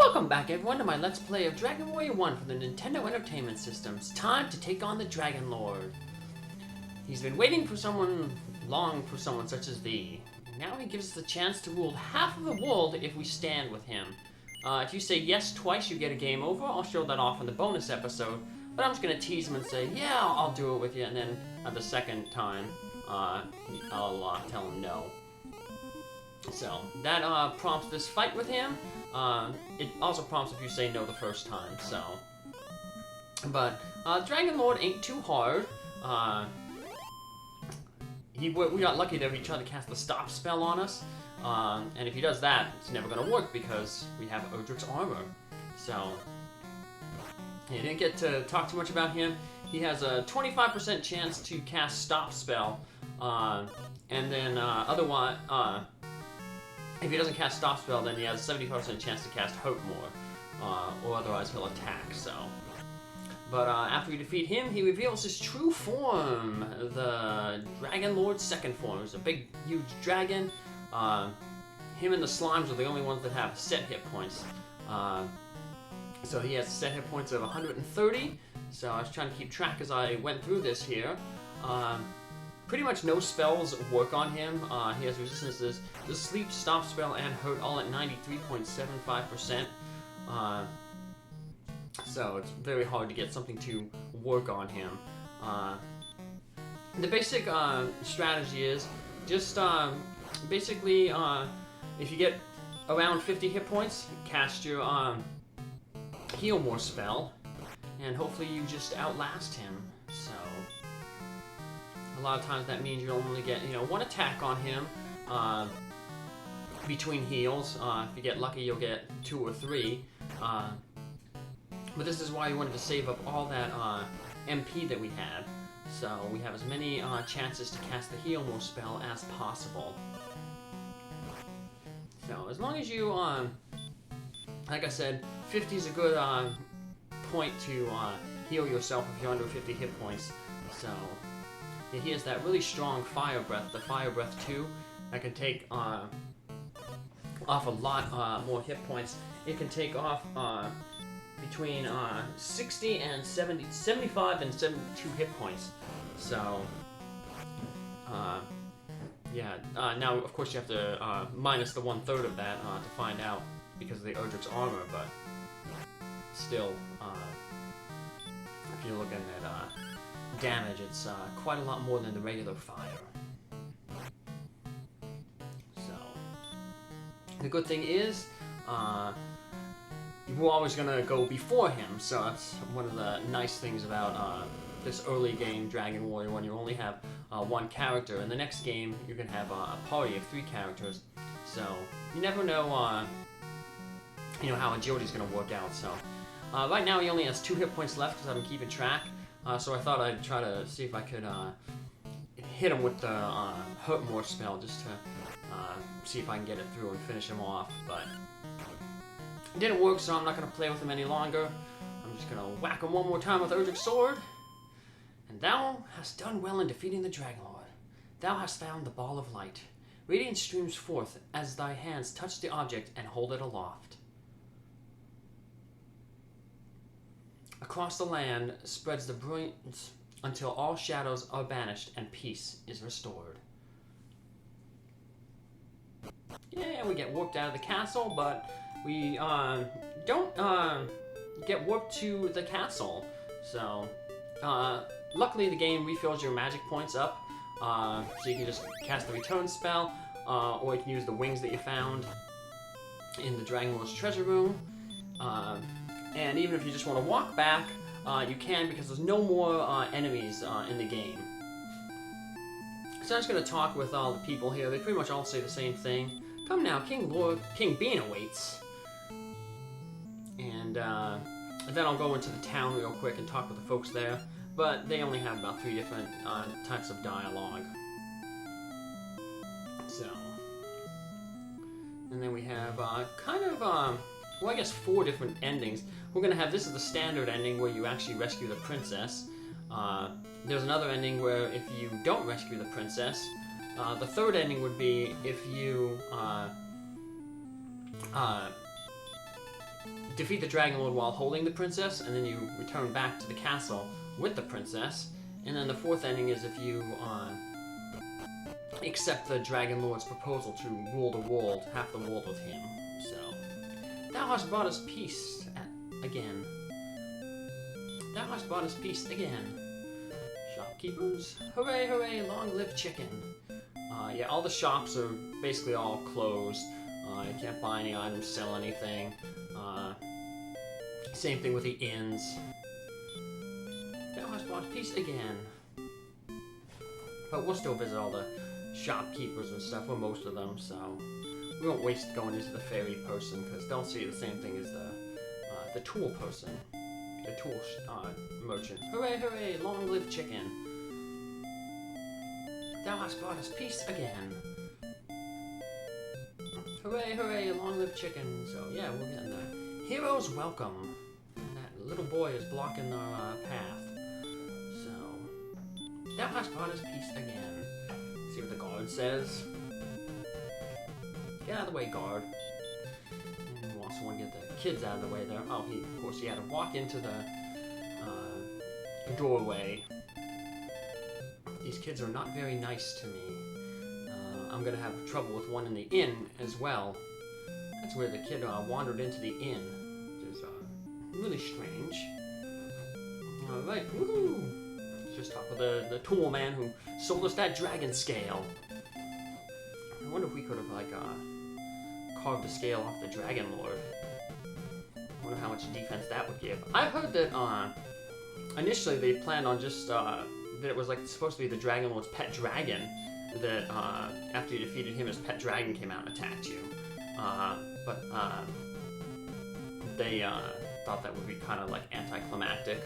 Welcome back everyone to my Let's Play of Dragon Warrior 1 for the Nintendo Entertainment System. It's time to take on the Dragonlord. He's been waiting for someone such as thee. Now he gives us the chance to rule half of the world if we stand with him. If you say yes twice, you get a game over. I'll show that off in the bonus episode. But I'm just going to tease him and say, yeah, I'll do it with you. And then the second time, I'll tell him no. So, that prompts this fight with him. It also prompts if you say no the first time, so. But, Dragonlord ain't too hard. We got lucky that he tried to cast the Stopspell on us. And if he does that, it's never gonna work because we have Erdrick's armor. So, you didn't get to talk too much about him. He has a 25% chance to cast Stopspell. And then, otherwise, if he doesn't cast Stopspell, then he has a 75% chance to cast Hope more, or otherwise he'll attack, so. But after we defeat him, he reveals his true form, the Dragonlord's second form. It's a big, huge dragon. Him and the slimes are the only ones that have set hit points. So he has set hit points of 130, so I was trying to keep track as I went through this here. Pretty much no spells work on him. He has resistances to Sleep, Stopspell, and Hurt, all at 93.75%. So it's very hard to get something to work on him. The basic strategy is just basically if you get around 50 hit points, cast your Heal More spell, and hopefully you just outlast him. So. A lot of times that means you only get, one attack on him between heals. If you get lucky, you'll get 2 or 3. But this is why we wanted to save up all that MP that we had. So we have as many chances to cast the Heal More spell as possible. So as long as you, like I said, 50 is a good point to heal yourself if you're under 50 hit points. So. Yeah, he has that really strong Fire Breath, the Fire Breath 2, that can take off a lot more hit points. It can take off between 60 and 75 and 72 hit points. So, yeah. Now, of course, you have to minus the 1/3 of that to find out because of the Erdrick's armor, but still, if you're looking at damage, it's quite a lot more than the regular fire. So, the good thing is, we're always gonna go before him, so that's one of the nice things about this early game Dragon Warrior when you only have one character. In the next game, you're gonna have a party of 3 characters, so you never know, how agility's gonna work out. So, right now he only has 2 hit points left because I've been keeping track. So I thought I'd try to see if I could hit him with the Hurt More spell just to see if I can get it through and finish him off, but it didn't work, so I'm not going to play with him any longer. I'm just going to whack him one more time with Erdrick's sword. And thou hast done well in defeating the Dragonlord. Thou hast found the ball of light. Radiance streams forth as thy hands touch the object and hold it aloft. Across the land spreads the brilliance until all shadows are banished and peace is restored. Yeah, we get warped out of the castle, but we don't get warped to the castle. So, luckily the game refills your magic points up, so you can just cast the return spell, or you can use the wings that you found in the Dragonlord's treasure room. And even if you just want to walk back, you can because there's no more enemies in the game. So I'm just going to talk with all the people here. They pretty much all say the same thing. Come now, King Bean awaits. And then I'll go into the town real quick and talk with the folks there. But they only have about 3 different types of dialogue. So. And then we have well, I guess 4 different endings. We're going to have, this is the standard ending where you actually rescue the princess. There's another ending where if you don't rescue the princess. The 3rd ending would be if you defeat the Dragonlord while holding the princess, and then you return back to the castle with the princess. And then the fourth ending is if you accept the Dragonlord's proposal to rule the world, half the world with him. So, thou hast brought us peace again. Thou hast brought us peace again. Shopkeepers, hooray, hooray, long live chicken. Yeah, all the shops are basically all closed. You can't buy any items, sell anything. Same thing with the inns. Thou hast brought peace again. But we'll still visit all the shopkeepers and stuff, or most of them, so we won't waste going into the fairy person, because they'll see the same thing as the tool person. The tool merchant. Hooray, hooray, long live chicken. Thou hast brought us peace again. Hooray, hooray, long live chicken. So yeah, we're getting the hero's welcome. And that little boy is blocking the path. So, thou hast brought us peace again. See what the guard says. Get out of the way, guard. And we also want to get the kids out of the way there. Oh, of course, he had to walk into the doorway. These kids are not very nice to me. I'm gonna have trouble with one in the inn as well. That's where the kid wandered into the inn. Which is really strange. Alright, woohoo! Let's just talk with the tool man who sold us that dragon scale. I wonder if we could have, like, carved the scale off the Dragonlord. I wonder how much defense that would give. I heard that, initially they planned on just, that it was, like, supposed to be the Dragonlord's pet dragon. That after you defeated him, his pet dragon came out and attacked you. But they thought that would be kind of like anticlimactic,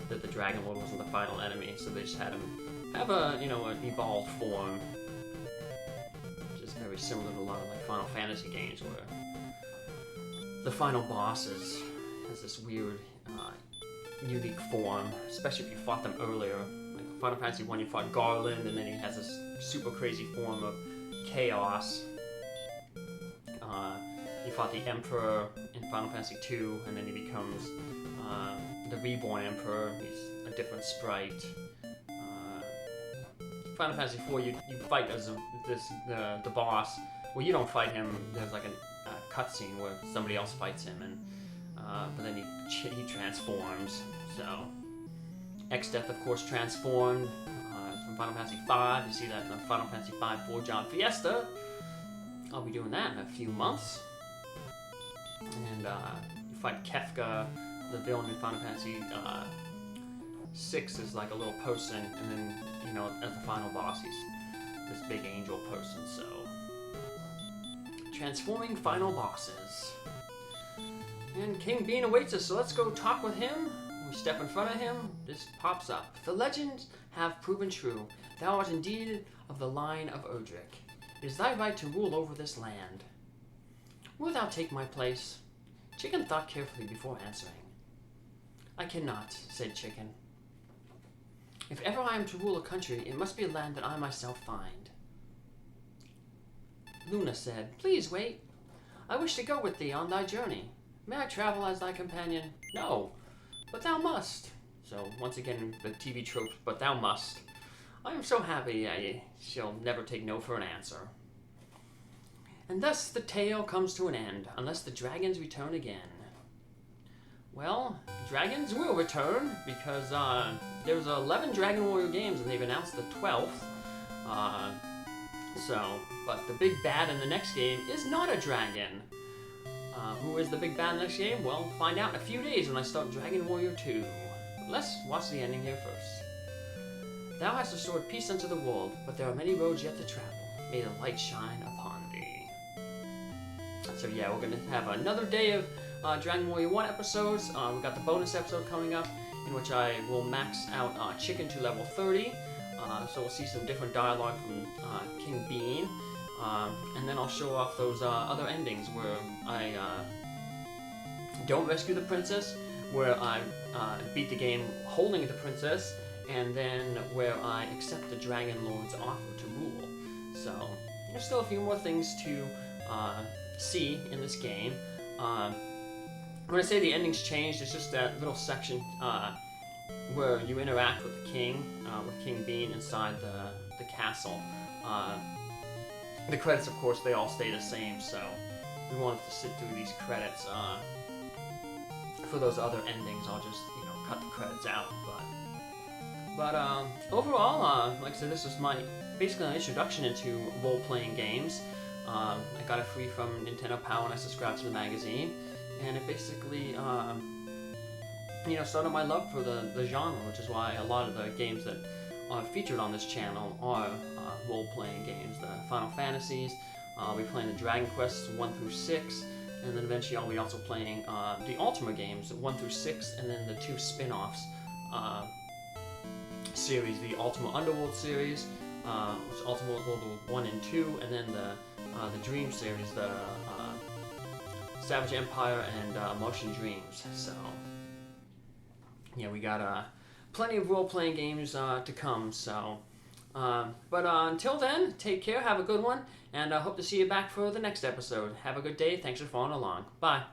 that the Dragonlord wasn't the final enemy, so they just had him have a, you know, an evolved form, which is very similar to a lot of like Final Fantasy games, where the final boss has this weird, unique form, especially if you fought them earlier. Final Fantasy 1, you fought Garland, and then he has this super crazy form of chaos. You fought the Emperor in Final Fantasy 2, and then he becomes the Reborn Emperor. He's a different sprite. Final Fantasy 4, you fight as the boss. Well, you don't fight him. There's like a cutscene where somebody else fights him, and but then he transforms. So. Exdeath, of course, transformed from Final Fantasy V. You see that in the Final Fantasy V Forge on Fiesta. I'll be doing that in a few months. And you fight Kefka, the villain in Final Fantasy VI is like a little person, and then, you know, as the final boss, he's this big angel person, so. Transforming final bosses. And King Bean awaits us, so let's go talk with him. We step in front of him, this pops up. The legends have proven true. Thou art indeed of the line of Erdrick. It is thy right to rule over this land. Wilt thou take my place? Chicken thought carefully before answering. I cannot, said Chicken. If ever I am to rule a country, it must be a land that I myself find. Luna said, Please wait. I wish to go with thee on thy journey. May I travel as thy companion? No. But thou must. So, once again, the TV trope, but thou must. I am so happy I shall never take no for an answer. And thus the tale comes to an end, unless the dragons return again. Well, dragons will return, because there's 11 Dragon Warrior games, and they've announced the 12th. But the big bad in the next game is not a dragon. Who is the big bad in the next game? Well, find out in a few days when I start Dragon Warrior 2. But let's watch the ending here first. Thou hast restored peace unto the world, but there are many roads yet to travel. May the light shine upon thee. So yeah, we're going to have another day of Dragon Warrior 1 episodes. We've got the bonus episode coming up, in which I will max out Chicken to level 30. So we'll see some different dialogue from King Bean. And then I'll show off those other endings where I don't rescue the princess, where I beat the game holding the princess, and then where I accept the Dragonlord's offer to rule. So there's still a few more things to see in this game. when I say the endings changed, it's just that little section where you interact with King Bean inside the castle. The credits, of course, they all stay the same, so we wanted to sit through these credits. For those other endings, I'll just, cut the credits out. But overall, like I said, this was basically my introduction into role-playing games. I got it free from Nintendo Power when I subscribed to the magazine, and it basically, started my love for the genre, which is why a lot of the games that are featured on this channel are role-playing games. The Final Fantasies, I'll be playing the Dragon Quests 1 through 6, and then eventually I'll be also playing the Ultima games 1 through 6, and then the 2 spin-offs series, the Ultima Underworld series, which is Ultima Underworld 1 and 2, and then the Dream series, the Savage Empire and Martian Dreams. So, yeah, we got plenty of role-playing games to come, so... but until then, take care, have a good one, and I hope to see you back for the next episode. Have a good day, thanks for following along. Bye.